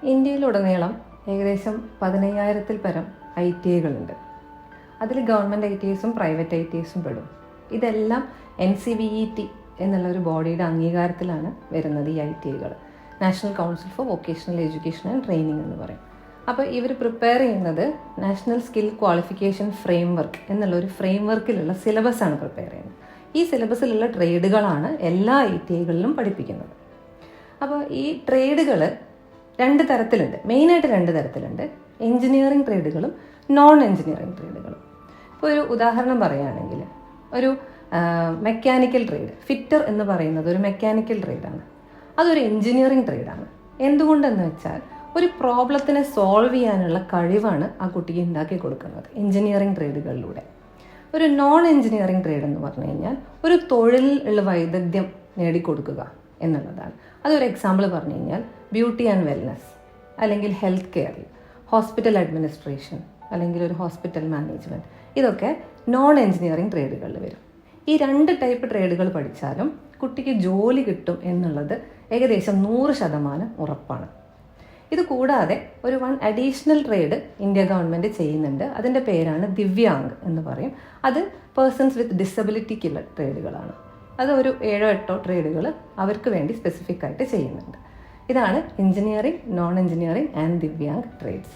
ഇന്ത്യയിലുടനീളം ഏകദേശം 15,000-ൽ പരം ITIകളുണ്ട്. അതിൽ ഗവൺമെൻറ് ITIസും പ്രൈവറ്റ് ITIസും പെടും. ഇതെല്ലാം NCVET എന്നുള്ളൊരു ബോഡിയുടെ അംഗീകാരത്തിലാണ് വരുന്നത്. ഈ ITIകൾ national council for vocational education and training എന്ന് പറയും. അപ്പോൾ ഇവർ പ്രിപ്പയർ ചെയ്യുന്നത് നാഷണൽ സ്കിൽ ക്വാളിഫിക്കേഷൻ ഫ്രെയിംവർക്ക് എന്നുള്ളൊരു ഫ്രെയിംവർക്കിലുള്ള സിലബസാണ് പ്രിപ്പയർ ചെയ്യുന്നത്. ഈ സിലബസിലുള്ള ട്രേഡുകളാണ് എല്ലാ ITIകളിലും പഠിപ്പിക്കുന്നത്. അപ്പോൾ ഈ ട്രേഡുകൾ രണ്ട് തരത്തിലുണ്ട്, മെയിനായിട്ട് രണ്ട് തരത്തിലുണ്ട്. എഞ്ചിനീയറിംഗ് ട്രേഡുകളും നോൺ എഞ്ചിനീയറിംഗ് ട്രേഡുകളും. ഇപ്പോൾ ഒരു ഉദാഹരണം പറയുകയാണെങ്കിൽ, ഒരു മെക്കാനിക്കൽ ട്രേഡ്, ഫിറ്റർ എന്ന് പറയുന്നത് ഒരു മെക്കാനിക്കൽ ട്രേഡാണ്. അതൊരു എഞ്ചിനീയറിംഗ് ട്രേഡാണ്. എന്തുകൊണ്ടെന്ന് വെച്ചാൽ ഒരു പ്രോബ്ലത്തിനെ സോൾവ് ചെയ്യാനുള്ള കഴിവാണ് ആ കുട്ടിക്ക് ഉണ്ടാക്കി കൊടുക്കുന്നത് എഞ്ചിനീയറിംഗ് ട്രേഡുകളിലൂടെ. ഒരു നോൺ എഞ്ചിനീയറിംഗ് ട്രേഡ് എന്ന് പറഞ്ഞു കഴിഞ്ഞാൽ ഒരു തൊഴിലിലുള്ള വൈദഗ്ധ്യം നേടിക്കൊടുക്കുക എന്നുള്ളതാണ്. അതൊരു എക്സാമ്പിൾ പറഞ്ഞു കഴിഞ്ഞാൽ ബ്യൂട്ടി ആൻഡ് വെൽനസ്, അല്ലെങ്കിൽ ഹെൽത്ത് കെയറിൽ ഹോസ്പിറ്റൽ അഡ്മിനിസ്ട്രേഷൻ, അല്ലെങ്കിൽ ഒരു ഹോസ്പിറ്റൽ മാനേജ്മെൻറ്റ്, ഇതൊക്കെ നോൺ എഞ്ചിനീയറിംഗ് ട്രേഡുകളിൽ വരും. ഈ രണ്ട് ടൈപ്പ് ട്രേഡുകൾ പഠിച്ചാലും കുട്ടിക്ക് ജോലി കിട്ടും എന്നുള്ളത് ഏകദേശം 100% ഉറപ്പാണ്. ഇത് കൂടാതെ ഒരു അഡീഷണൽ ട്രേഡ് ഇന്ത്യ ഗവൺമെൻറ് ചെയ്യുന്നുണ്ട്. അതിൻ്റെ പേരാണ് ദിവ്യാംഗ് എന്ന് പറയും. അത് പേഴ്സൺസ് വിത്ത് ഡിസബിലിറ്റിക്കുള്ള ട്രേഡുകളാണ്. അത് ഒരു 7-8 ട്രേഡുകൾ അവർക്ക് വേണ്ടി സ്പെസിഫിക് ആയിട്ട് ചെയ്യുന്നുണ്ട്. ഇതാണ് engineering, non engineering and divyang trades.